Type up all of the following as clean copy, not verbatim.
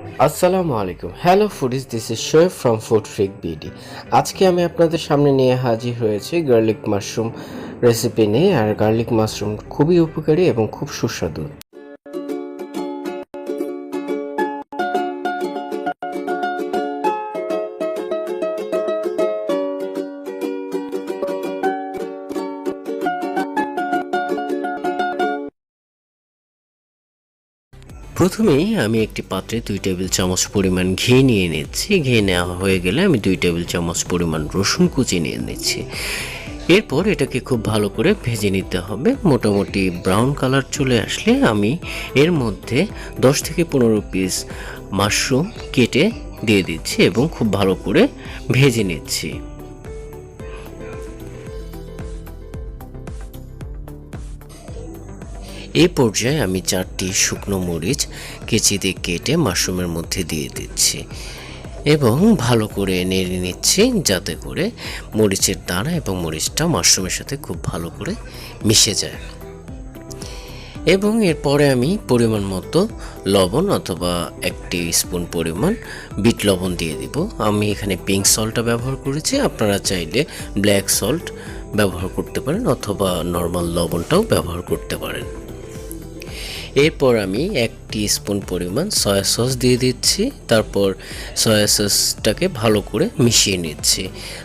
আসসালামু আলাইকুম। Hello foodies, this is Shoaib from food freak BD. আজকে আমি আপনাদের সামনে নিয়ে হাজির হয়েছি গার্লিক মাশরুম রেসিপি নিয়ে। আর গার্লিক মাশরুম খুবই উপকারী এবং খুব সুস্বাদু। প্রথমেই আমি একটি পাত্রে 2 টেবিল চামচ পরিমাণ ঘি নিয়ে নিচ্ছি। ঘি নেওয়া হয়ে গেলে আমি 2 টেবিল চামচ পরিমাণ রসুন কুচি নিয়ে নিচ্ছি। এরপর এটাকে খুব ভালো করে ভেজে নিতে হবে। মোটামুটি ব্রাউন কালার চলে আসলে আমি এর মধ্যে 10 থেকে 15 পিস মাশরুম কেটে দিয়ে দিচ্ছি এবং খুব ভালো করে ভেজে নিচ্ছি। এই পর্যায়ে আমি 4টি শুকনো মরিচ কেচিতে কেটে মাশরুমের মধ্যে দিয়ে দিচ্ছি এবং ভালো করে নেড়ে নিচ্ছি, যাতে করে মরিচের দানা এবং মরিচটা মাশরুমের সাথে খুব ভালো করে মিশে যায়। এবং এরপরে আমি পরিমাণ মতো লবণ অথবা 1 স্পুন পরিমাণ বিট লবণ দিয়ে দিব। আমি এখানে পিঙ্ক সল্টটা ব্যবহার করেছি, আপনারা চাইলে ব্ল্যাক সল্ট ব্যবহার করতে পারেন অথবা নর্মাল লবণটাও ব্যবহার করতে পারেন। এরপর আমি 1 স্পুন পরিমাণ সয়া সস দিয়ে দিচ্ছি। তারপর সয়া সসটাকে ভালো করে মিশিয়ে নিচ্ছি।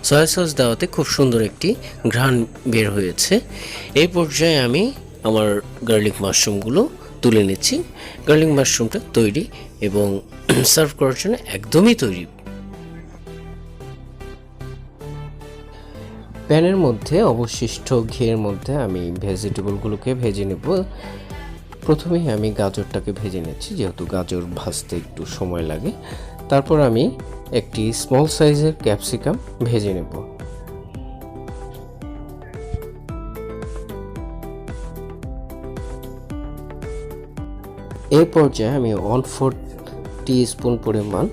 সয়া সস দেওয়াতে খুব সুন্দর একটি ঘ্রাণ বের হয়েছে। এই পর্যায়ে আমি আমার গার্লিক মাশরুমগুলো তুলে নিচ্ছি। গার্লিক মাশরুমটা তৈরি এবং সার্ভ করার জন্য একদমই তৈরি। প্যানের মধ্যে অবশিষ্ট ঘিয়ের মধ্যে আমি ভেজিটেবলগুলোকে ভেজে নেব। প্রথমেই আমি গাজরটাকে ভেজে নিচ্ছি, যেহেতু গাজর ভাজতে একটু সময় লাগে। তারপর আমি একটি স্মল সাইজের ক্যাপসিকাম ভেজে নেব। এই পর্যায়ে আমি 1/4 টিস্পুন পরিমাণ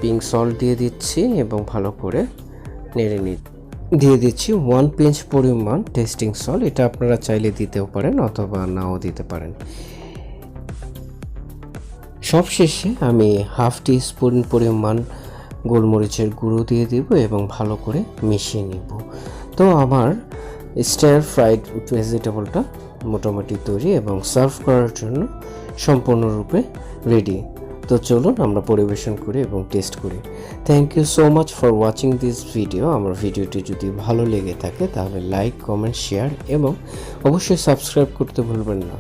পিঙ্ক সল্ট দিয়ে দিচ্ছি এবং ভালো করে নেড়ে দিয়ে দিচ্ছি 1 পিঞ্চ পরিমাণ টেস্টিং সল্ট। এটা আপনারা চাইলে দিতেও পারেন অথবা নাও দিতে পারেন। সবশেষে আমি 1/2 টিস্পুন পরিমাণ গোলমরিচের গুঁড়ো দিয়ে দিব এবং ভালো করে মিশিয়ে নিব। তো আমার স্টার ফ্রাইড ভেজিটেবলটা মোটামুটি তৈরি এবং সার্ভ করার জন্য সম্পূর্ণরূপে রেডি। তো চলুন আমরা পরিবেশন করি এবং টেস্ট করি। Thank you so much for watching this video. আমার ভিডিওটি যদি ভালো লেগে থাকে তাহলে লাইক, কমেন্ট, শেয়ার এবং অবশ্যই সাবস্ক্রাইব করতে ভুলবেন না।